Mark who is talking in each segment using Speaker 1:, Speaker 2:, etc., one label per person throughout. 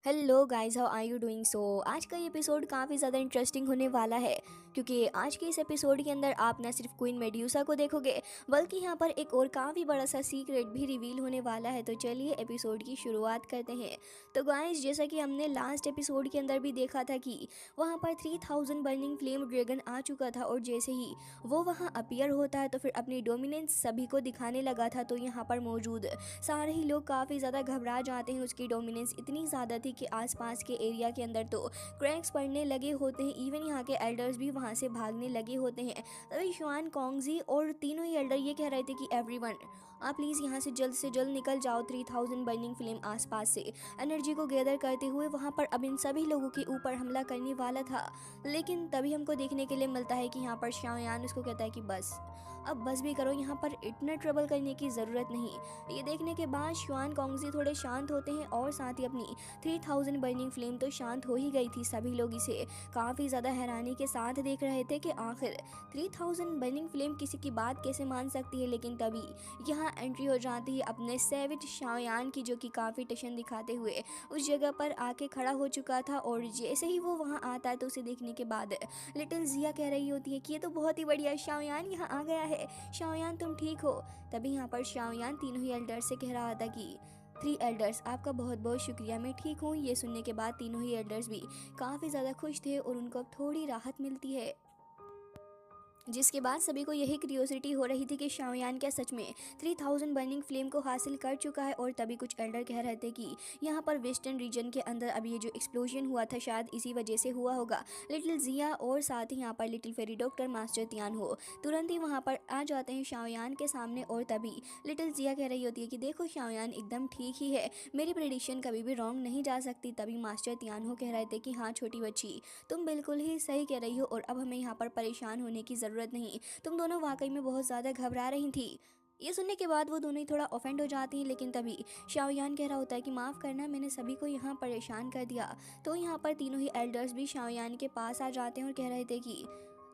Speaker 1: Hello guys, how are you doing. आज का ये एपिसोड काफ़ी ज़्यादा इंटरेस्टिंग होने वाला है, क्योंकि आज के इस एपिसोड के अंदर आप न सिर्फ क्वीन मेड्यूसा को देखोगे, बल्कि यहाँ पर एक और काफ़ी बड़ा सा सीक्रेट भी रिवील होने वाला है। तो चलिए एपिसोड की शुरुआत करते हैं। तो गाइस, जैसा कि हमने लास्ट एपिसोड के अंदर भी देखा था कि वहाँ पर 3000 बर्निंग फ्लेम ड्रैगन आ चुका था, और जैसे ही वो वहाँ अपीयर होता है तो फिर अपनी डोमिनेंस सभी को दिखाने लगा था। तो यहाँ पर मौजूद सारे ही लोग काफ़ी ज़्यादा घबरा जाते हैं। उसकी डोमिनेंस इतनी ज़्यादा थी कि आसपास के एरिया के अंदर तो क्रैक्स पड़ने लगे होते हैं। इवन यहाँ के एल्डर्स भी वहाँ से भागने लगे होते हैं। तभी शुआन कॉन्गजी और तीनों ही एल्डर ये कह रहे थे कि एवरीवन, आप प्लीज़ यहाँ से जल्द निकल जाओ। 3000 बर्निंग फ्लेम आसपास से एनर्जी को गैदर करते हुए वहाँ पर अब इन सभी लोगों के ऊपर हमला करने वाला था। लेकिन तभी हमको देखने के लिए मिलता है कि यहाँ पर शाओयान उसको कहता है कि बस, अब बस भी करो, यहाँ पर इतना ट्रबल करने की ज़रूरत नहीं। ये देखने के बाद शुआन कॉन्गजी थोड़े शांत होते हैं, और साथ ही अपनी 3000 बर्निंग फ्लेम तो शांत हो ही गई थी। सभी लोग इसे काफ़ी ज़्यादा हैरानी के साथ देख रहे थे कि आखिर 3000 बर्निंग फ्लेम किसी की बात कैसे मान सकती है। लेकिन तभी यहाँ एंट्री हो जाती है अपने सेविट शाओयान की, जो कि काफ़ी टशन दिखाते हुए उस जगह पर आके खड़ा हो चुका था। और जैसे ही वो वहाँ आता है तो उसे देखने के बाद लिटिल जिया कह रही होती है कि ये तो बहुत ही बढ़िया, शाओयान यहाँ आ गया है। शाओयान तुम ठीक हो। तभी यहाँ पर शाओयान तीनों ही एल्डर से कह रहा था कि 3 एल्डर्स, आपका बहुत बहुत शुक्रिया, मैं ठीक हूँ। ये सुनने के बाद तीनों ही एल्डर्स भी काफ़ी ज़्यादा खुश थे और उनको अब थोड़ी राहत मिलती है। जिसके बाद सभी को यही क्यूरियोसिटी हो रही थी कि शाओयान क्या सच में 3000 बर्निंग फ्लेम को हासिल कर चुका है। और तभी कुछ एल्डर कह रहे थे कि यहाँ पर वेस्टर्न रीजन के अंदर अब ये जो एक्सप्लोजन हुआ था शायद इसी वजह से हुआ होगा। लिटिल जिया और साथ ही यहाँ पर little fairy doctor master Tian हो तुरंत ही वहाँ पर आ जाते हैं शाओयान के सामने। और तभी लिटिल जिया कह रही होती है कि देखो शाओयान एकदम ठीक ही है, मेरी प्रेडिक्शन कभी भी रॉन्ग नहीं जा सकती। तभी मास्टर तियान हो कह रहे थे कि हाँ छोटी बच्ची, तुम बिल्कुल ही सही कह रही हो, और अब हमें यहाँ पर परेशान होने की ज़रूरत नहीं। तुम दोनों वाकई में बहुत ज़्यादा घबरा रही थी। ये सुनने के बाद वो दोनों ही थोड़ा ऑफेंड हो जाती हैं। लेकिन तभी शाओयान कह रहा होता है कि माफ़ करना, मैंने सभी को यहाँ परेशान कर दिया। तो यहाँ पर तीनों ही एल्डर्स भी शाओयान के पास आ जाते हैं और कह रहे थे कि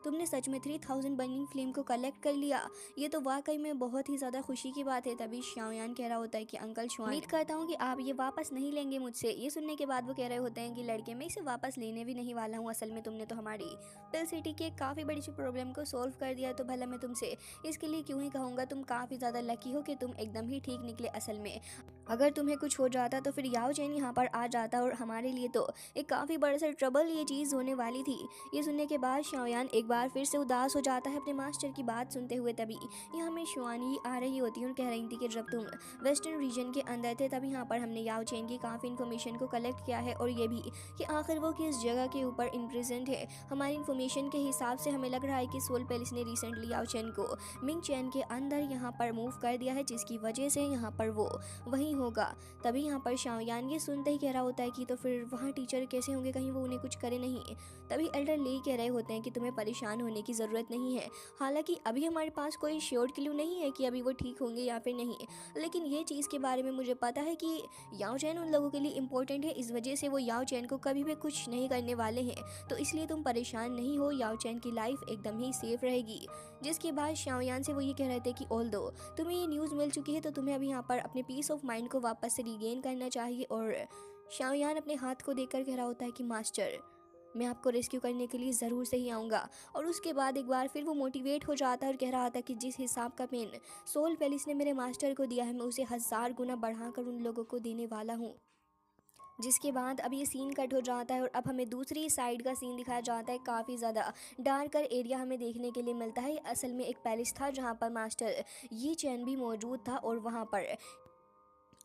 Speaker 1: तुमने सच में 3000 बर्निंग फ्लेम को कलेक्ट कर लिया, ये तो वाकई में बहुत ही ज़्यादा खुशी की बात है। तभी शाओयान कह रहा होता है कि अंकल शुआन, उम्मीद करता हूँ कि आप ये वापस नहीं लेंगे मुझसे। ये सुनने के बाद वो कह रहे होते हैं कि लड़के, मैं इसे वापस लेने भी नहीं वाला हूँ। असल में तुमने तो हमारी पिल सिटी के काफ़ी बड़ी सी प्रॉब्लम को सॉल्व कर दिया, तो भला मैं तुमसे इसके लिए क्यों ही कहूँगा। तुम काफ़ी ज़्यादा लकी हो कि तुम एकदम ही ठीक निकले। असल में अगर तुम्हें कुछ हो जाता तो फिर याओ चैन यहाँ पर आ जाता, और हमारे लिए तो एक काफ़ी बड़ा सा ट्रबल ये चीज़ होने वाली थी। ये सुनने के बाद शाओयान एक बार फिर से उदास हो जाता है अपने मास्टर की बात सुनते हुए। तभी यहाँ में शुआनी आ रही होती है और कह रही थी कि जब तुम वेस्टर्न रीजन के अंदर थे तभी यहाँ पर हमने याओ चैन की काफ़ी इन्फॉर्मेशन को कलेक्ट किया है, और ये भी कि आखिर वो किस जगह के ऊपर इम्प्रिजेंट है। हमारी इन्फॉर्मेशन के हिसाब से हमें लग रहा है कि सोल पैलेस ने रिसेंटली याओ चैन को मिंग चैन के अंदर यहाँ पर मूव कर दिया है, जिसकी वजह से यहाँ पर वो वहीं होगा। तभी यहाँ पर शाओयान ये सुनते ही कह रहा होता है कि तो फिर वहाँ टीचर कैसे होंगे, कहीं वो उन्हें कुछ करे नहीं। तभी एल्डर ले कह रहे होते हैं कि तुम्हें परेशान होने की ज़रूरत नहीं है। हालांकि अभी हमारे पास कोई श्योर क्लू नहीं है कि अभी वो ठीक होंगे या फिर नहीं, लेकिन ये चीज़ के बारे में मुझे पता है कि याओ चैन उन लोगों के लिए इंपॉर्टेंट है। इस वजह से वो याओ चैन को कभी भी कुछ नहीं करने वाले हैं, तो इसलिए तुम परेशान नहीं हो, याओ चैन की लाइफ एकदम ही सेफ रहेगी। जिसके बाद शाओयान से वो ये कह रहे थे कि ऑल दो तुम्हें ये न्यूज़ मिल चुकी है, तो तुम्हें अभी यहाँ पर अपने पीस ऑफ माइंड को वापस से रिगेन करना चाहिए। और शाओयान अपने हाथ को देखकर कह रहा होता है कि मास्टर, मैं आपको रेस्क्यू करने के लिए ज़रूर से ही आऊँगा। और उसके बाद एक बार फिर वो मोटिवेट हो जाता है और कह रहा था कि जिस हिसाब का पेन सोल पैलेस ने मेरे मास्टर को दिया है, मैं उसे 1000 गुना बढ़ाकर उन लोगों को देने वाला हूँ। जिसके बाद अब ये सीन कट हो जाता है और अब हमें दूसरी साइड का सीन दिखाया जाता है। काफ़ी ज़्यादा डार्कर एरिया हमें देखने के लिए मिलता है। असल में एक पैलेस था जहाँ पर मास्टर ये चैन भी मौजूद था, और वहाँ पर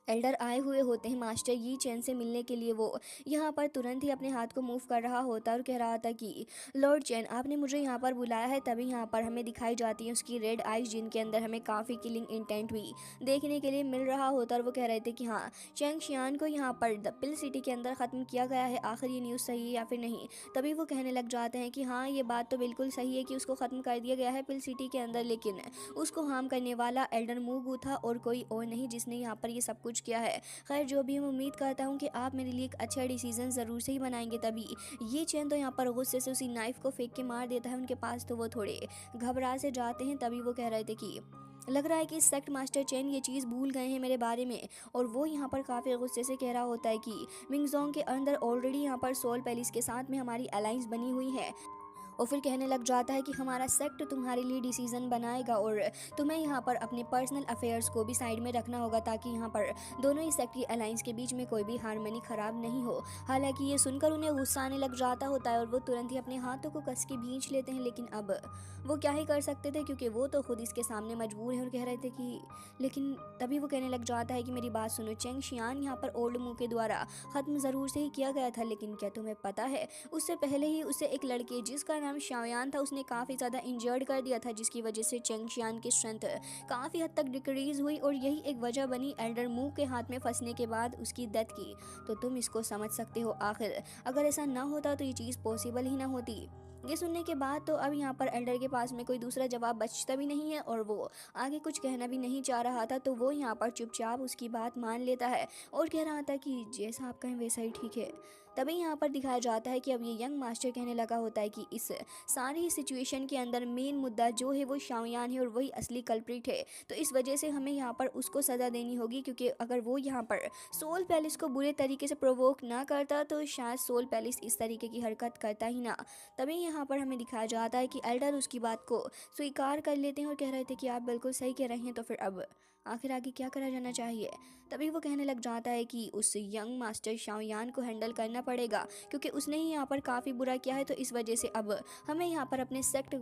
Speaker 1: एल्डर आए हुए होते हैं मास्टर यी चैन से मिलने के लिए। वो यहाँ पर तुरंत ही अपने हाथ को मूव कर रहा होता है और कह रहा था कि लॉर्ड चैन, आपने मुझे यहाँ पर बुलाया है। तभी यहाँ पर हमें दिखाई जाती है उसकी रेड आइज, जिनके अंदर हमें काफ़ी किलिंग इंटेंट भी देखने के लिए मिल रहा होता है। और वो कह रहे थे कि हाँ, चैंग शियान को यहाँ पर द पिल सिटी के अंदर ख़त्म किया गया है। आखिर ये न्यूज़ सही है या फिर नहीं। तभी वो कहने लग जाते हैं कि हाँ, ये बात तो बिल्कुल सही है कि उसको ख़त्म कर दिया गया है पिल सिटी के अंदर, लेकिन उसको हार्म करने वाला एल्डर मूगू था और कोई और नहीं, जिसने यहाँ पर ये सब कुछ कुछ किया है। खैर जो भी, मैं उम्मीद करता हूँ कि आप मेरे लिए एक अच्छा डिसीजन ज़रूर से ही बनाएंगे। तभी ये चैन तो यहाँ पर गुस्से से उसी नाइफ को फेंक के मार देता है उनके पास। तो वो थोड़े घबरा से जाते हैं। तभी वो कह रहे थे कि लग रहा है कि सेक्ट मास्टर चेन ये चीज़ भूल गए हैं मेरे बारे में। और वो यहाँ पर काफ़ी गुस्से से कह रहा होता है कि मिंगजोंग के अंदर ऑलरेडी यहाँ पर सोल पैलेस के साथ में हमारी अलायंस बनी हुई है। और फिर कहने लग जाता है कि हमारा सेक्ट तुम्हारे लिए डिसीजन बनाएगा और तुम्हें यहाँ पर अपने पर्सनल अफेयर्स को भी साइड में रखना होगा, ताकि यहाँ पर दोनों ही सेक्ट की अलायंस के बीच में कोई भी हारमोनी ख़राब नहीं हो। हालांकि ये सुनकर उन्हें गुस्सा आने लग जाता होता है और वो तुरंत ही अपने हाथों को कस के भींच लेते हैं। लेकिन अब वो क्या ही कर सकते थे, क्योंकि वो तो खुद इसके सामने मजबूर हैं। और कह रहे थे कि लेकिन तभी वो कहने लग जाता है कि मेरी बात सुनो, चेंग शियान यहाँ पर ओल्ड मू के द्वारा ख़त्म ज़रूर से ही किया गया था, लेकिन क्या तुम्हें पता है उससे पहले ही उसे एक लड़के जिसका नाम शाओयान था उसने काफ़ी ज़्यादा इंजर्ड कर दिया था, जिसकी वजह से चेंग शियान की स्ट्रेंथ काफ़ी हद तक डिक्रीज हुई और यही एक वजह बनी एल्डर मू के हाथ में फंसने के बाद उसकी डेथ की। तो तुम इसको समझ सकते हो, आखिर अगर ऐसा ना होता तो ये चीज़ पॉसिबल ही ना होती। ये सुनने के बाद तो अब यहाँ पर एल्डर के पास में कोई दूसरा जवाब बचता भी नहीं है और वो आगे कुछ कहना भी नहीं चाह रहा था। तो वो यहाँ पर चुपचाप उसकी बात मान लेता है और कह रहा था कि जैसा आप कहें वैसा ही ठीक है। तभी यहाँ पर दिखाया जाता है कि अब ये यंग मास्टर कहने लगा होता है कि इस सारी सिचुएशन के अंदर मेन मुद्दा जो है वो शाओयान है और वही असली कल्प्रिट है। तो इस वजह से हमें यहाँ पर उसको सज़ा देनी होगी, क्योंकि अगर वो यहाँ पर सोल पैलेस को बुरे तरीके से प्रोवोक ना करता तो शायद सोल पैलेस इस तरीके की हरकत करता ही ना। तभी यहाँ पर हमें दिखाया जाता है कि एल्डर उसकी बात को स्वीकार कर लेते हैं और कह रहे थे कि आप बिल्कुल सही कह रहे हैं, तो फिर अब आखिर आगे क्या करा जाना चाहिए। तभी वो कहने लग जाता है कि उस यंग मास्टर शाओयान को हैंडल करना पड़ेगा, क्योंकि उसने ही यहाँ पर काफ़ी बुरा किया है। तो इस वजह से अब हमें यहाँ पर अपने सेक्ट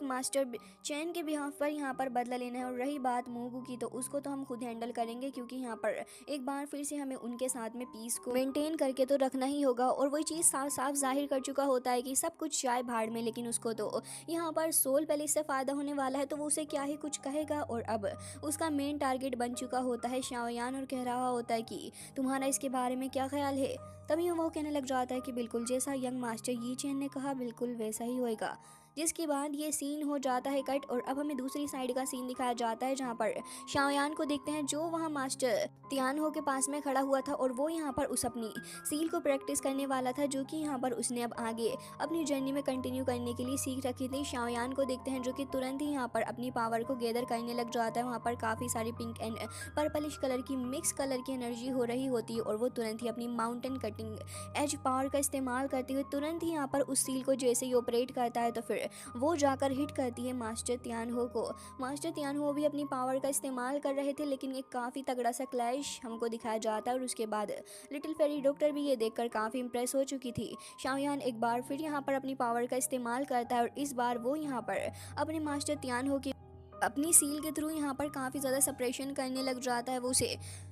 Speaker 1: मास्टर चैन के बिहाफ पर यहाँ पर बदला लेना है। और रही बात मूगू की, तो उसको तो हम खुद हैंडल करेंगे, क्योंकि यहाँ पर एक बार फिर से हमें उनके साथ में पीस को मेंटेन करके तो रखना ही होगा। और वही चीज़ साफ साफ जाहिर कर चुका होता है कि सब कुछ चाय भाड़ में, लेकिन उसको तो यहाँ पर सोल पैलेस से फ़ायदा होने वाला है, तो वो उसे क्या ही कुछ कहेगा। और अब उसका मेन टारगेट बन चुका होता है शाओयान और कह रहा होता है कि तुम्हारा इसके बारे में क्या ख्याल है। तभी वो कहने लग जाता है कि बिल्कुल जैसा यंग मास्टर यी चेन ने कहा बिल्कुल वैसा ही होएगा। जिसके बाद ये सीन हो जाता है कट और अब हमें दूसरी साइड का सीन दिखाया जाता है, जहाँ पर शाओयान को देखते हैं जो वहाँ मास्टर तियानहो के पास में खड़ा हुआ था और वो यहाँ पर उस अपनी सील को प्रैक्टिस करने वाला था, जो कि यहाँ पर उसने अब आगे अपनी जर्नी में कंटिन्यू करने के लिए सीख रखी थी। शाओयान को देखते हैं जो कि तुरंत ही यहाँ पर अपनी पावर को गैदर करने लग जाता है। वहाँ पर काफ़ी सारी पिंक एंड पर्पलिश कलर की मिक्स कलर की एनर्जी हो रही होती है और वो तुरंत ही अपनी माउंटेन कटिंग एज पावर का इस्तेमाल करते हुए तुरंत ही यहाँ पर उस सील को जैसे ही ऑपरेट करता है, तो फिर वो जाकर हिट करती है मास्टर तियानहो को। मास्टर तियानहो भी अपनी पावर का इस्तेमाल कर रहे थे, लेकिन एक काफ़ी तगड़ा सा क्लैश हमको दिखाया जाता है। और उसके बाद लिटिल फेरी डॉक्टर भी ये देखकर काफ़ी इंप्रेस हो चुकी थी। शाओयान एक बार फिर यहाँ पर अपनी पावर का इस्तेमाल करता है और इस बार वो यहाँ पर अपने मास्टर तियानहो की अपनी सील के थ्रू यहाँ पर काफ़ी ज़्यादा सप्रेशन करने लग जाता है। वो उसे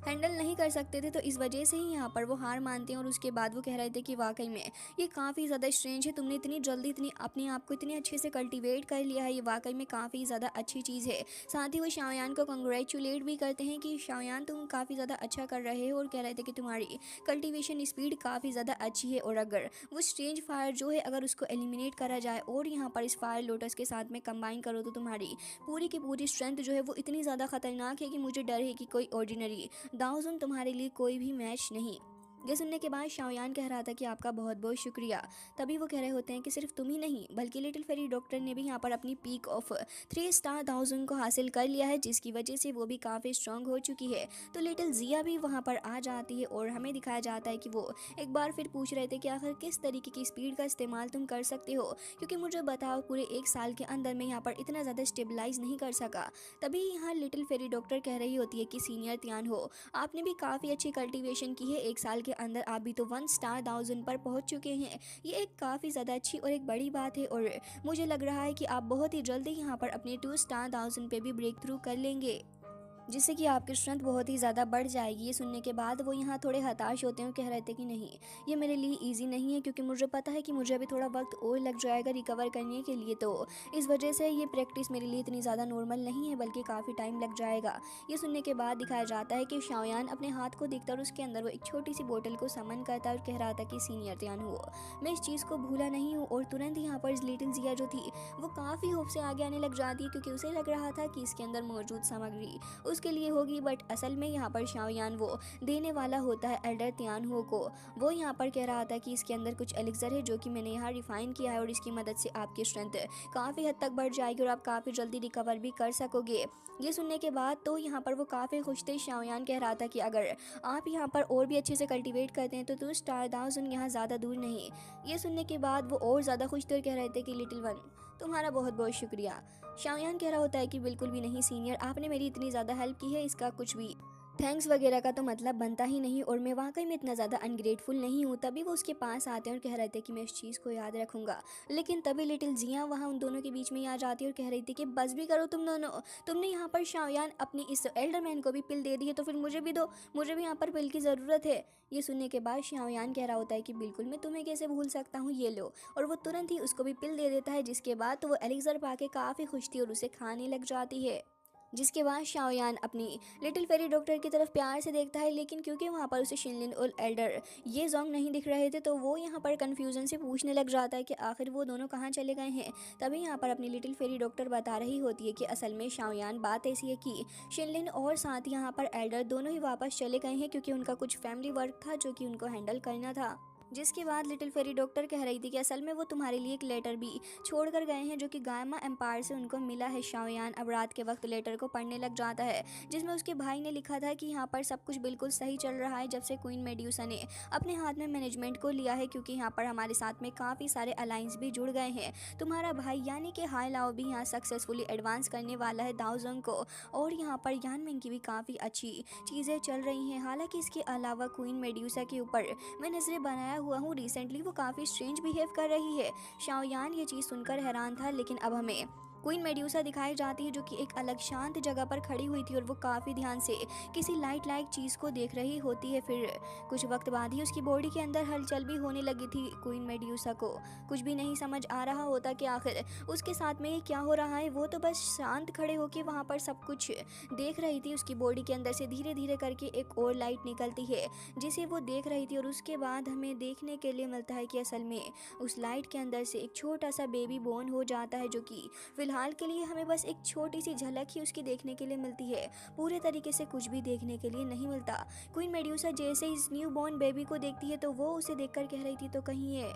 Speaker 1: हैंडल नहीं कर सकते थे, तो इस वजह से ही यहाँ पर वो हार मानते हैं। और उसके बाद वो कह रहे थे कि वाकई में ये काफ़ी ज़्यादा स्ट्रेंज है, तुमने इतनी जल्दी इतनी अपने आप को इतने अच्छे से कल्टीवेट कर लिया है, ये वाकई में काफ़ी ज़्यादा अच्छी चीज़ है। साथ ही वो शाओयान को कंग्रेचुलेट भी करते हैं कि शाओयान तुम काफ़ी ज़्यादा अच्छा कर रहे हो, और कह रहे थे कि तुम्हारी कल्टिवेशन स्पीड काफ़ी ज़्यादा अच्छी है। और अगर वो स्ट्रेंज फायर जो है अगर उसको एलिमिनेट करा जाए और यहाँ पर इस फायर लोटस के साथ में कंबाइन करो, तो तुम्हारी पूरी की पूरी स्ट्रेंथ जो है वो इतनी ज़्यादा खतरनाक है कि मुझे डर है कि कोई ऑर्डिनरी दाओजुन तुम्हारे लिए कोई भी मैच नहीं। ये सुनने के बाद शाओयान कह रहा था कि आपका बहुत बहुत शुक्रिया। तभी वो कह रहे होते हैं कि सिर्फ तुम ही नहीं बल्कि लिटिल फेरी डॉक्टर ने भी यहाँ पर अपनी पीक ऑफ 3 स्टार दाओजुन को हासिल कर लिया है, जिसकी वजह से वो भी काफ़ी स्ट्रांग हो चुकी है। तो लिटिल जिया भी वहाँ पर आ जाती है और हमें दिखाया जाता है कि वो एक बार फिर पूछ रहे थे कि आखिर किस तरीके की स्पीड का इस्तेमाल तुम कर सकते हो, क्योंकि मुझे बताओ पूरे 1 साल के अंदर मैं यहाँ पर इतना ज़्यादा स्टेबलाइज नहीं कर सका। तभी यहाँ लिटिल फेरी डॉक्टर कह रही होती है कि सीनियर तियानहो आपने भी काफ़ी अच्छी कल्टिवेशन की है, 1 साल के अंदर आप भी तो 1 स्टार दाओजुन पर पहुंच चुके हैं। ये एक काफ़ी ज़्यादा अच्छी और एक बड़ी बात है, और मुझे लग रहा है कि आप बहुत ही जल्दी यहाँ पर अपने 2 स्टार दाओजुन पे भी ब्रेक थ्रू कर लेंगे, जिससे कि आपकी स्ट्रेंथ बहुत ही ज़्यादा बढ़ जाएगी। ये सुनने के बाद वो यहाँ थोड़े हताश होते हैं, कह रहे थे कि नहीं ये मेरे लिए इजी नहीं है, क्योंकि मुझे पता है कि मुझे अभी थोड़ा वक्त और लग जाएगा रिकवर करने के लिए, तो इस वजह से ये प्रैक्टिस मेरे लिए इतनी ज़्यादा नॉर्मल नहीं है, बल्कि काफ़ी टाइम लग जाएगा। ये सुनने के बाद दिखाया जाता है कि शाओयान अपने हाथ को देखता और उसके अंदर वो एक छोटी सी बोतल को समन करता है और कह रहा था कि सीनियर तियानहो मैं इस चीज़ को भूला नहीं हूँ। और तुरंत ही यहाँ पर लिटिल जिया जो थी वो काफ़ी होप से आगे आने लग जाती है, क्योंकि उसे लग रहा था कि इसके अंदर मौजूद सामग्री उसके लिए होगी, बट असल में यहाँ पर शाओयान वो देने वाला होता है एल्डर तियानहो को। वो यहाँ पर कह रहा था कि इसके अंदर कुछ एलिक्सर है जो कि मैंने यहाँ रिफाइन किया है और इसकी मदद से आपकी स्ट्रेंथ काफ़ी हद तक बढ़ जाएगी और आप काफ़ी जल्दी रिकवर भी कर सकोगे। ये सुनने के बाद तो यहाँ पर वो काफ़ी खुश थे। शाओयान कह रहा था कि अगर आप यहाँ पर और भी अच्छे से कल्टीवेट करते हैं तो स्टारदाउजन यहाँ ज़्यादा दूर नहीं। ये सुनने के बाद वो और ज़्यादा खुश थे और कह रहे थे कि लिटिल वन, तुम्हारा बहुत बहुत शुक्रिया। शाओयान कह रहा होता है कि बिल्कुल भी नहीं सीनियर, आपने मेरी इतनी ज़्यादा हेल्प की है, इसका कुछ भी थैंक्स वगैरह का तो मतलब बनता ही नहीं और मैं वाकई में इतना ज़्यादा अनग्रेटफुल नहीं हूँ। तभी वो उसके पास आते हैं और कह रहे थे कि मैं इस चीज़ को याद रखूँगा। लेकिन तभी लिटिल जिया वहाँ उन दोनों के बीच में आ जाती है और कह रही थी कि बस भी करो तुम दोनों, तुमने यहाँ पर शाओयान अपनी इस एल्डरमैन को भी पिल दे दी है तो फिर मुझे भी दो, मुझे भी यहाँ पर पिल की ज़रूरत है। ये सुनने के बाद शाओयान कह रहा होता है कि बिल्कुल मैं तुम्हें कैसे भूल सकता हूँ, ये लो। और वो तुरंत ही उसको भी पिल दे देता है, जिसके बाद तो वो एलिक्सर पाके काफ़ी खुश थी और उसे खाने लग जाती है। जिसके बाद शाओयान अपनी लिटिल फेरी डॉक्टर की तरफ प्यार से देखता है, लेकिन क्योंकि वहाँ पर उसे शिनलिन और एल्डर ये जोंग नहीं दिख रहे थे तो वो यहाँ पर कन्फ्यूजन से पूछने लग जाता है कि आखिर वो दोनों कहाँ चले गए हैं। तभी यहाँ पर अपनी लिटिल फेरी डॉक्टर बता रही होती है कि असल में शाओयान बात ऐसी है कि शिनलिन और साथ यहाँ पर एल्डर दोनों ही वापस चले गए हैं क्योंकि उनका कुछ फैमिली वर्क था जो कि उनको हैंडल करना था। जिसके बाद लिटिल फेरी डॉक्टर कह रही थी कि असल में वो तुम्हारे लिए एक लेटर भी छोड़ कर गए हैं जो कि गामा एम्पायर से उनको मिला है। शाओयान अब रात के वक्त लेटर को पढ़ने लग जाता है जिसमें उसके भाई ने लिखा था कि यहाँ पर सब कुछ बिल्कुल सही चल रहा है जब से क्वीन मेड्यूसा ने अपने हाथ में मैनेजमेंट को लिया है, क्योंकि यहाँ पर हमारे साथ में काफ़ी सारे अलायंस भी जुड़ गए हैं। तुम्हारा भाई यानी कि हाई लाओ भी यहाँ सक्सेसफुली एडवांस करने वाला है दाओजोंग को, और यहाँ पर यानमिंग की भी काफ़ी अच्छी चीज़ें चल रही हैं। हालांकि इसके अलावा क्वीन मेड्यूसा के ऊपर मैं नजरें बनाया हुआ हूँ, रिसेंटली वो काफ़ी स्ट्रेंज बिहेव कर रही है। शाओयान ये चीज़ सुनकर हैरान था, लेकिन अब हमें क्वीन मेड्यूसा दिखाई जाती है जो कि एक अलग शांत जगह पर खड़ी हुई थी और वो काफ़ी ध्यान से किसी लाइट लाइक चीज़ को देख रही होती है। फिर कुछ वक्त बाद ही उसकी बॉडी के अंदर हलचल भी होने लगी थी। क्वीन मेड्यूसा को कुछ भी नहीं समझ आ रहा होता कि आखिर उसके साथ में ये क्या हो रहा है। वो तो बस शांत खड़े होकर वहाँ पर सब कुछ देख रही थी। उसकी बॉडी के अंदर से धीरे धीरे करके एक और लाइट निकलती है जिसे वो देख रही थी, और उसके बाद हमें देखने के लिए मिलता है कि असल में उस लाइट के अंदर से एक छोटा सा बेबी बोर्न हो जाता है, जो कि फिलहाल के लिए हमें बस एक छोटी सी झलक ही उसकी देखने के लिए मिलती है, पूरे तरीके से कुछ भी देखने के लिए नहीं मिलता। क्वीन मेड्यूसा जैसे इस न्यू बॉर्न बेबी को देखती है तो वो उसे देखकर कह रही थी तो कहीं ये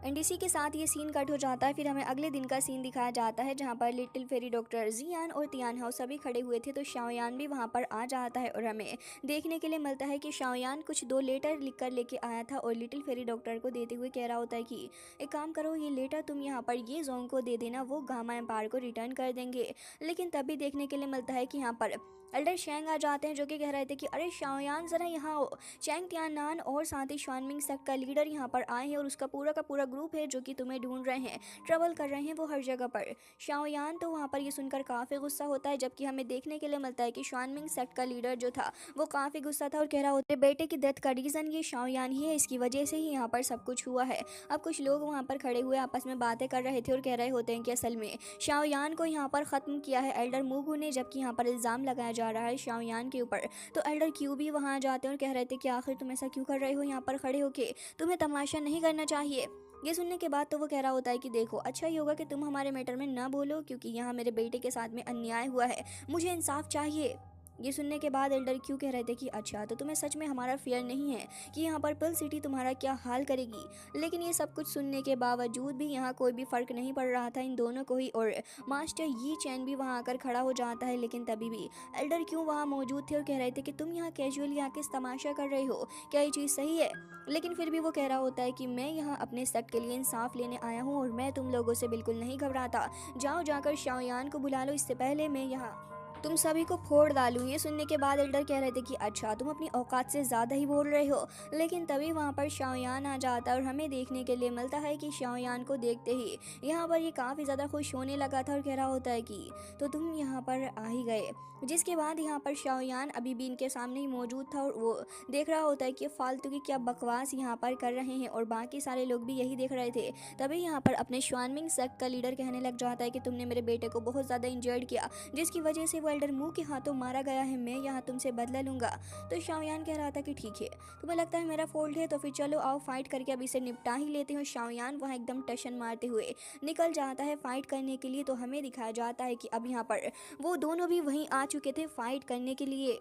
Speaker 1: एंड इसी के साथ ये सीन कट हो जाता है। फिर हमें अगले दिन का सीन दिखाया जाता है जहाँ पर लिटिल फेरी डॉक्टर जियान और तियानहाओ सभी खड़े हुए थे, तो शाओयान भी वहाँ पर आ जाता है और हमें देखने के लिए मिलता है कि शाओयान कुछ 2 लेटर लिख कर लेके आया था और लिटिल फेरी डॉक्टर को देते हुए कह रहा होता है कि एक काम करो, ये लेटर तुम यहाँ पर ये जोंग को दे देना, वो गामा एम्पायर को रिटर्न कर देंगे। लेकिन तभी देखने के लिए मिलता है कि यहाँ पर एल्डर शेंग आ जाते हैं जो कि कह रहे थे कि अरे शाओयान ज़रा यहाँ आओ। चैंग तियानान और साथ ही शानमिंग सेक्ट का लीडर यहाँ पर आए हैं और उसका पूरा का पूरा ग्रुप है जो कि तुम्हें ढूंढ रहे हैं, ट्रबल कर रहे हैं वो हर जगह पर। शाओयान तो वहाँ पर ये सुनकर काफ़ी गुस्सा होता है, जबकि हमें देखने के लिए मिलता है कि शानमिंग सेक्ट का लीडर जो था वो काफ़ी गुस्सा था और कह रहा होता है बेटे की डेथ का रीज़न ये शाओयान ही है, इसकी वजह से ही यहाँ पर सब कुछ हुआ है। अब कुछ लोग वहाँ पर खड़े हुए आपस में बातें कर रहे थे और कह रहे होते हैं कि असल में शाओयान को यहाँ पर ख़त्म किया है एल्डर मूगू ने, जबकि यहाँ पर इल्ज़ाम लगाया जा रहा है शाओयान के ऊपर। तो एल्डर क्यू भी वहाँ आ जाते हैं और कह रहे थे कि आखिर तुम ऐसा क्यों कर रहे हो यहाँ पर खड़े होके, तुम्हें तमाशा नहीं करना चाहिए। ये सुनने के बाद तो वो कह रहा होता है कि देखो अच्छा ही होगा कि तुम हमारे मैटर में ना बोलो, क्योंकि यहाँ मेरे बेटे के साथ में अन्याय हुआ है, मुझे इंसाफ चाहिए। ये सुनने के बाद एल्डर क्यों कह रहे थे कि अच्छा तो तुम्हें सच में हमारा फियर नहीं है कि यहाँ पर पिल सिटी तुम्हारा क्या हाल करेगी। लेकिन ये सब कुछ सुनने के बावजूद भी यहाँ कोई भी फ़र्क नहीं पड़ रहा था इन दोनों को ही, और मास्टर यी चैन भी वहाँ आकर खड़ा हो जाता है। लेकिन तभी भी एल्डर क्यों वहाँ मौजूद थे और कह रहे थे कि तुम यहाँ कैजुअली आके तमाशा कर रहे हो, क्या ये चीज़ सही है। लेकिन फिर भी वो कह रहा होता है कि मैं यहाँ अपने सेक्ट के लिए इंसाफ लेने आया हूँ और मैं तुम लोगों से बिल्कुल नहीं घबराता, जाओ जाकर शाओयान को बुला लो, इससे पहले मैं यहाँ तुम सभी को फोड़ डालूं। ये सुनने के बाद एल्डर कह रहे थे कि अच्छा तुम अपनी औकात से ज़्यादा ही बोल रहे हो। लेकिन तभी वहाँ पर शाओयान आ जाता है और हमें देखने के लिए मिलता है कि शाओयान को देखते ही यहाँ पर ये काफ़ी ज़्यादा खुश होने लगा था और कह रहा होता है कि तो तुम यहाँ पर आ ही गए। जिसके बाद यहाँ पर शाओयान अभी भी इनके सामने ही मौजूद था और वो देख रहा होता है कि फालतू की क्या बकवास यहाँ पर कर रहे हैं, और बाकी सारे लोग भी यही देख रहे थे। तभी यहाँ पर अपने शानमिंग सेक्ट का लीडर कहने लग जाता है कि तुमने मेरे बेटे को बहुत ज़्यादा इंजर्ड किया, जिसकी वजह से वो वो एल्डर मुंह के हाथों मारा गया है, मैं यहाँ तुमसे बदला लूंगा। तो शाओयान कह रहा था कि ठीक है, तुम्हें लगता है मेरा फॉल्ट है तो फिर चलो आओ फाइट करके अब इसे निपटा ही लेते हैं। शाओयान वहाँ एकदम टशन मारते हुए निकल जाता है फाइट करने के लिए। तो हमें दिखाया जाता है कि अब यहाँ पर वो दोनों भी वहीं आ चुके थे फाइट करने के लिए।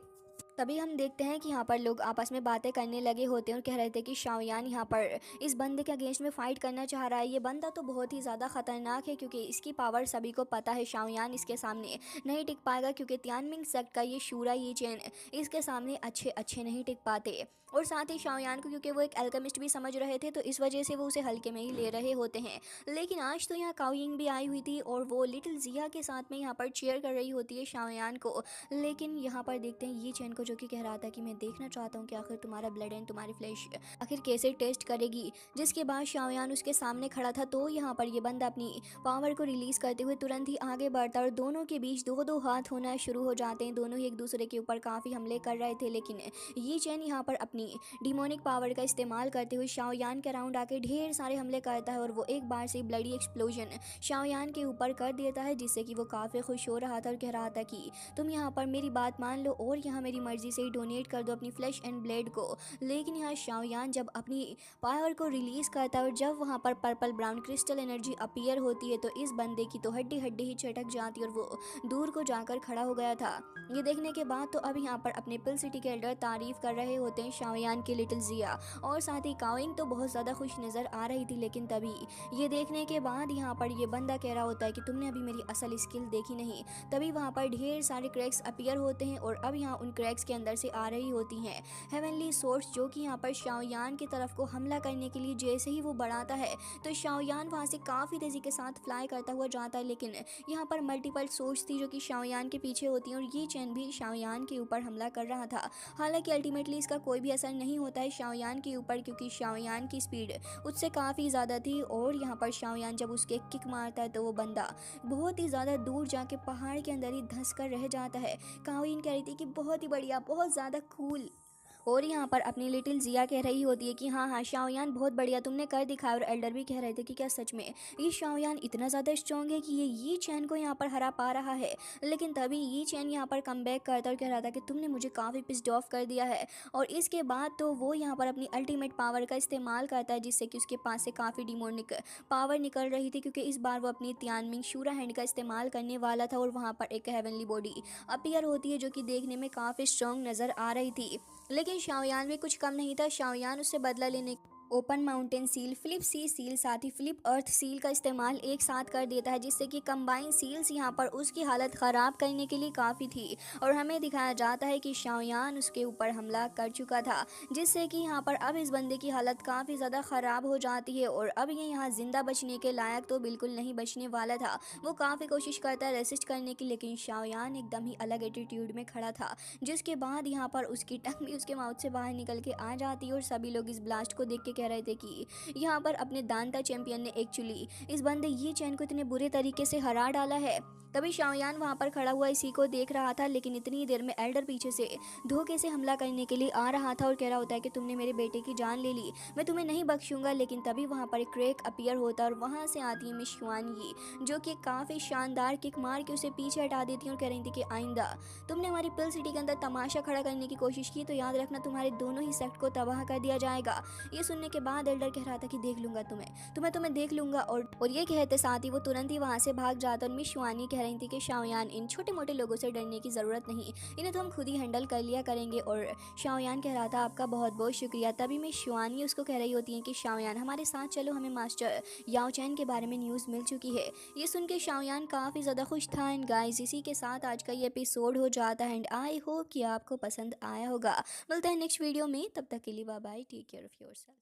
Speaker 1: तभी हम देखते हैं कि यहाँ पर लोग आपस में बातें करने लगे होते हैं और कह रहे थे कि शाओयान यहाँ पर इस बंदे के अगेंस्ट में फाइट करना चाह रहा है। ये बंदा तो बहुत ही ज़्यादा खतरनाक है क्योंकि इसकी पावर सभी को पता है। शाओयान इसके सामने नहीं टिक पाएगा क्योंकि तियानमिंग सेक्ट का ये शूरा ये चैन इसके सामने अच्छे अच्छे नहीं टिक पाते। और साथ ही शाओयान को क्योंकि वो एक अल्केमिस्ट भी समझ रहे थे तो इस वजह से वो उसे हल्के में ही ले रहे होते हैं। लेकिन आज तो यहाँ काओयिंग भी आई हुई थी और वो लिटिल जिया के साथ में यहाँ पर चेयर कर रही होती है शाओयान को। लेकिन यहाँ पर देखते हैं ये चैन को जो कि कह रहा था कि मैं देखना चाहता हूँ कि आखिर तुम्हारा ब्लड एंड तुम्हारी फ्लैश आखिर कैसे टेस्ट करेगी। जिसके बाद शाओयान उसके सामने खड़ा था तो यहाँ पर ये बंदा अपनी पावर को रिलीज करते हुए तुरंत ही आगे बढ़ता और दोनों के बीच दो दो हाथ होना शुरू हो जाते हैं। दोनों ही एक दूसरे के ऊपर काफ़ी हमले कर रहे थे लेकिन ये चैन यहाँ पर अपनी डिमोनिक पावर का इस्तेमाल करते हुए शाओयान के राउंड आके ढेर सारे हमले करता है और वो एक बार से ब्लडी एक्सप्लोजन शाओयान के ऊपर कर देता है जिससे कि वो काफ़ी खुश हो रहा था और कह रहा था कि तुम यहाँ पर मेरी बात मान लो और यहाँ मेरी मर्जी से ही डोनेट कर दो अपनी फ्लैश एंड ब्लेड को। लेकिन यहाँ शाओयान जब अपनी पावर को रिलीज करता है और जब वहाँ पर purple brown crystal energy appear होती है तो इस बंदे की तो हड्डी हड्डी ही चटक जाती है और वो दूर को जाकर खड़ा हो गया था। ये देखने के बाद तो अब यहाँ पर अपने पिल सिटी के एल्डर तारीफ कर रहे होते हैं शाओयान की लिटिल जिया और साथ ही काओइंग तो बहुत ज़्यादा खुश नज़र आ रही थी। लेकिन तभी ये देखने के बाद यहाँ पर ये बंदा कह रहा होता है कि तुमने अभी मेरी असल स्किल देखी नहीं। तभी वहाँ पर ढेर सारे क्रैक्स अपीयर होते हैं और अब यहाँ उन क्रैक्स के अंदर से आ रही होती हैं हेवनली सोर्स जो कि यहाँ पर शाओयान की तरफ को हमला करने के लिए जैसे ही वो बढ़ाता है तो शाओयान वहाँ से काफ़ी तेज़ी के साथ फ्लाई करता हुआ जाता है। लेकिन यहाँ पर मल्टीपल सोर्स थी जो कि शाओयान के पीछे होती हैं और ये चैन भी शाओयान के ऊपर हमला कर रहा था। हालांकि अल्टीमेटली इसका कोई भी असर नहीं होता है शाओयान के ऊपर क्योंकि शाओयान की स्पीड उससे काफ़ी ज़्यादा थी और यहाँ पर शाओयान जब उसके किक मारता है तो वो बंदा बहुत ही ज़्यादा दूर जाके पहाड़ के अंदर ही धंस कर रह जाता है। काओइंग कह रही थी कि बहुत ही बढ़िया बहुत ज़्यादा कूल। और यहाँ पर अपनी लिटिल जिया कह रही होती है कि हाँ हाँ शाओयान बहुत बढ़िया तुमने कर दिखाया। और एल्डर भी कह रहे थे कि क्या सच में ये शाओयान इतना ज़्यादा स्ट्रॉन्ग है कि ये चैन को यहाँ पर हरा पा रहा है। लेकिन तभी ये चैन यहाँ पर कम बैक करता और कह रहा था कि तुमने मुझे काफ़ी पिस्ड ऑफ कर दिया है। और इसके बाद तो वो यहाँ पर अपनी अल्टीमेट पावर का इस्तेमाल करता है जिससे कि उसके पास से काफ़ी डिमोनिक पावर निकल रही थी क्योंकि इस बार वो अपनी तियानमिंग शूरा हैंड का इस्तेमाल करने वाला था। और वहाँ पर एक हेवनली बॉडी अपीयर होती है जो कि देखने में काफ़ी स्ट्रॉन्ग नज़र आ रही थी। लेकिन शाओयान भी कुछ कम नहीं था। शाओयान उससे बदला लेने ओपन माउंटेन सील, फ्लिप सी सील, साथ ही फ्लिप अर्थ सील का इस्तेमाल एक साथ कर देता है जिससे कि कंबाइन सील्स यहाँ पर उसकी हालत ख़राब करने के लिए काफ़ी थी। और हमें दिखाया जाता है कि शाओयान उसके ऊपर हमला कर चुका था जिससे कि यहाँ पर अब इस बंदे की हालत काफ़ी ज़्यादा ख़राब हो जाती है और अब ये यहाँ ज़िंदा बचने के लायक तो बिल्कुल नहीं बचने वाला था। वो काफ़ी कोशिश करता है रेसिस्ट करने की लेकिन शाओयान एकदम ही अलग एटीट्यूड में खड़ा था जिसके बाद यहाँ पर उसकी टंग भी उसके माउथ से बाहर निकल के आ जाती है। और सभी लोग इस ब्लास्ट को देख के कह रहे थे कि यहाँ पर अपने दांता चैंपियन ने एक्चुअली इस बंदे ये चैन को इतने बुरे तरीके से हरा डाला है। तभी शाओयान वहाँ पर खड़ा हुआ इसी को देख रहा था लेकिन इतनी देर में एल्डर पीछे से धोखे से हमला करने के लिए आ रहा था और कह रहा होता है कि तुमने मेरे बेटे की जान ले ली, मैं तुम्हें नहीं बख्शूंगा। लेकिन तभी वहाँ पर एक क्रैक अपीयर होता है और वहाँ से आती है मिस युआन यी जो कि काफ़ी शानदार किक मार के उसे पीछे हटा देती है और कह रही थी कि आइंदा तुमने हमारी पिल सिटी के अंदर तमाशा खड़ा करने की कोशिश की तो याद रखना तुम्हारे दोनों ही सेक्ट को तबाह कर दिया जाएगा। ये सुनने के बाद एल्डर कह रहा था कि देख लूंगा तुम्हें देख लूंगा। और ये कहते साथ ही वो तुरंत ही वहाँ से भाग जाता और मिस युआन कह रही थी कि शाओयान इन छोटे मोटे लोगों से डरने की ज़रूरत नहीं, इन्हें तो हम खुद ही हैंडल कर लिया करेंगे। और शाओयान कह रहा था आपका बहुत बहुत शुक्रिया। तभी मिस युआन उसको कह रही होती है कि शाओयान हमारे साथ चलो, हमें मास्टर याओ चैन के बारे में न्यूज़ मिल चुकी है। ये सुन के शाओयान काफ़ी ज़्यादा खुश था। एंड गाइस इसी के साथ आज का ये एपिसोड हो जाता है एंड आई होप कि आपको पसंद आया होगा। मिलते हैं नेक्स्ट वीडियो में, तब तक के लिए bye bye, take care of yourself.